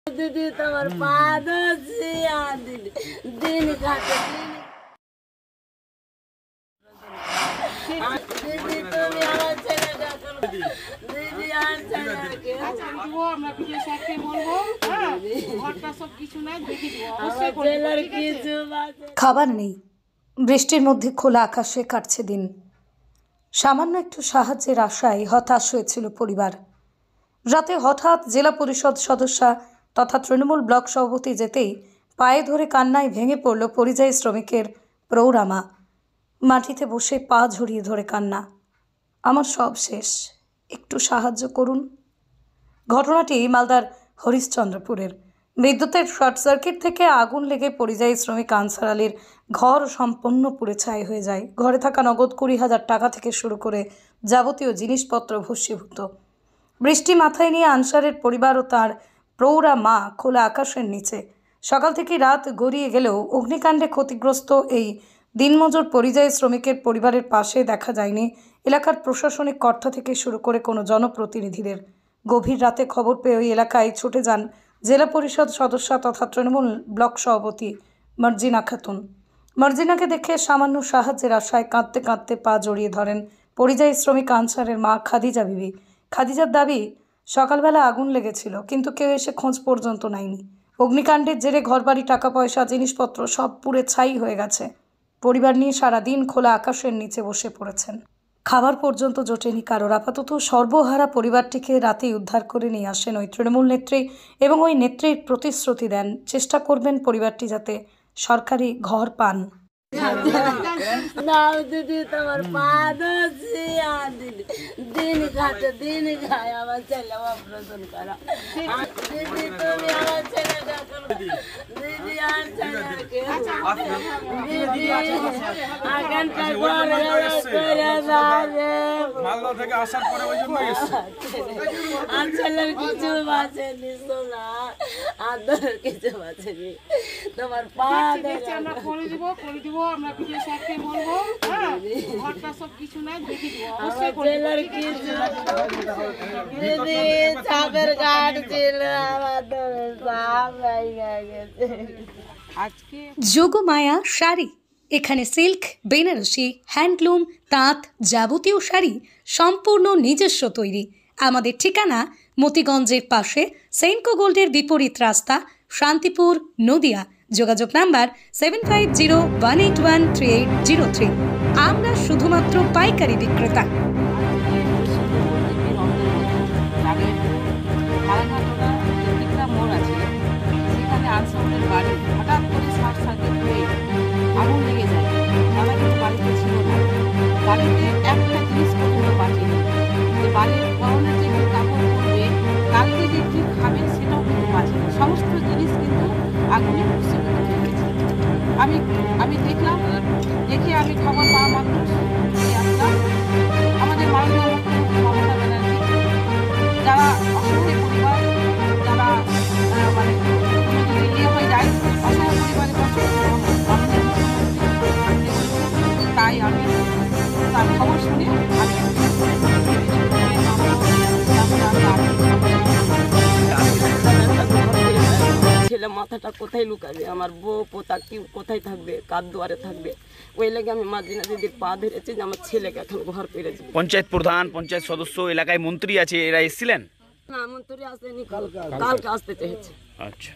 दीदी तुम्हार पादसी दीदी दिन घाटे दीदी তুমি আমার ছেলে ডাকো दीदी আর ছেলেকে আচ্ছা দিব আমরা ভিডিও সাথে বলবো ঘরটা সব কিছু নাই দেখি দিব অবশ্যই ছেলের কিছু বাজে খাবার নেই, বৃষ্টির মধ্যে খোলা আকাশে কাটছে দিন। সামান্য একটু সাহায্যের আশায় হতাশ হয়েছিল পরিবার। রাতে হঠাৎ জেলা পরিষদ সদস্যা তথা তৃণমূল ব্লক সভাপতি যেতেই পায়ে ধরে কান্নায় ভেঙে পড়ল পরিযায়ী শ্রমিকের প্রৌঢ়া মা। মাটিতে বসে পা ঝরিয়ে ধরে কান্না, আমার সব শেষ, একটু সাহায্য করুন। ঘটনাটি মালদার হরিশ্চন্দ্রপুরের। বিদ্যুতের শর্ট সার্কিট থেকে আগুন লেগে পরিযায়ী শ্রমিক আনসার আলীর ঘর সম্পূর্ণ পুড়ে ছাই হয়ে যায়। ঘরে থাকা নগদ 20,000 টাকা থেকে শুরু করে যাবতীয় জিনিসপত্র ভস্মীভূত। বৃষ্টি মাথায় নিয়ে আনসারের পরিবার ও তার প্রৌঢ়া মা খোলা আকাশের নিচে। সকাল থেকে রাত গড়িয়ে গেলেও অগ্নিকাণ্ডে ক্ষতিগ্রস্ত এই দিনমজুর পরিযায়ী শ্রমিকের পরিবারের পাশে দেখা যায়নি এলাকার প্রশাসনিক কর্তা থেকে শুরু করে কোনো জনপ্রতিনিধিদের। গভীর রাতে খবর পেয়ে ওই এলাকায় ছুটে যান জেলা পরিষদ সদস্যা তথা তৃণমূল ব্লক সভাপতি মার্জিনা খাতুন। মার্জিনাকে দেখে সামান্য সাহায্যের আশায় কাঁদতে কাঁদতে পা জড়িয়ে ধরেন পরিযায়ী শ্রমিক আনসারের মা খাদিজা বিবি। খাদিজার দাবি, সকালবেলা আগুন লেগেছিল কিন্তু কেউ এসে খোঁজ পর্যন্ত নেয়নি। অগ্নিকাণ্ডের জেরে ঘরবাড়ি, টাকা পয়সা, জিনিসপত্র সব পুড়ে ছাই হয়ে গেছে। পরিবার নিয়ে সারাদিন খোলা আকাশের নিচে বসে পড়েছেন। খাবার পর্যন্ত জোটেনি কারোর। আপাতত সর্বহারা পরিবারটিকে রাতেই উদ্ধার করে নিয়ে আসেন ওই তৃণমূল নেত্রী এবং ওই নেত্রীর প্রতিশ্রুতি দেন চেষ্টা করবেন পরিবারটি যাতে সরকারি ঘর পান। নাও दीदी তোমার পাদसी दीदी दिन घाटे दिन खाए আমার ছেলে অপারেশন করা दीदी তুমি আমার ছেলে ডাকো दीदी আর ছেলেকে दीदी আগানটা করে করে যাবে মালদা থেকে আসার পরে ওই জন্য এসেছি। আর ছেলের কিছু বাঁচেনি সোনা, আদর কিছু বাঁচেনি। তোমার পা দেখছি আমরা করে দিব আমরা ভিডিও সাথে বলবো ঘরটা সব কিছু নাই দেখি দিব অবশ্যই ছেলের কিছু দিদি চাপের ঘাট ছিল আমাদের সব হয়ে গেছে। আজকে যোগমায়া শাড়ি, এখানে সিল্ক, বেনারসি, হ্যান্ডলুম, তাঁত, যাবতীয় শাড়ি সম্পূর্ণ নিজস্ব তৈরি। আমাদের ঠিকানা মতিগঞ্জের পাশে সেনকো গোল্ডের বিপরীত রাস্তা, শান্তিপুর, নদিয়া। যোগাযোগ নাম্বার 7501813803। আমরা শুধুমাত্র পাইকারি বিক্রেতা। মোড় আছে, সেখানে আনসারের বাড়ি হঠাৎ করে শর্ট সার্কিট হয়ে আগুন লেগে যায়। তারা কিন্তু বাড়িতে ছিল না, বাড়িতে একটা জিনিস পর্যন্ত বাঁচেনি। যে বাড়ির গরমের যে কাপড় পরবে, কালকে যে কী খাবেন সেটাও কিন্তু বাঁচেনি। সমস্ত জিনিস কিন্তু আগুনে ভস্মীভূত হয়ে গেছে। আমি দেখলাম, দেখে আমি খবর পাওয়া মাত্র আসলাম। আমাদের মাননীয় মুখ্যমন্ত্রী মমতা ব্যানার্জি, যারা অসহায় পরিবার, যারা মানে যদি ইয়ে হয়ে যায় অসহায় পরিবারের পাশে মাননীয় মুখ্যমন্ত্রী, তাই আমি তার খবর শুনে আমি ছেলে মাথাটা কোথায় লুকাবে, আমার বউ পোতা কি কোথায় থাকবে, কার দুয়ারে থাকবে। ওই লেগে আমি মার্জিনা দিদির পা ধরেছি যে আমার ছেলেকে এখন ঘর পেরে যাবে। পঞ্চায়েত প্রধান, পঞ্চায়েত সদস্য, এলাকায় মন্ত্রী আছে, এরা এসেছিলেন? না, মন্ত্রী আসেনি, কালকে আসতে চেয়েছে। আচ্ছা।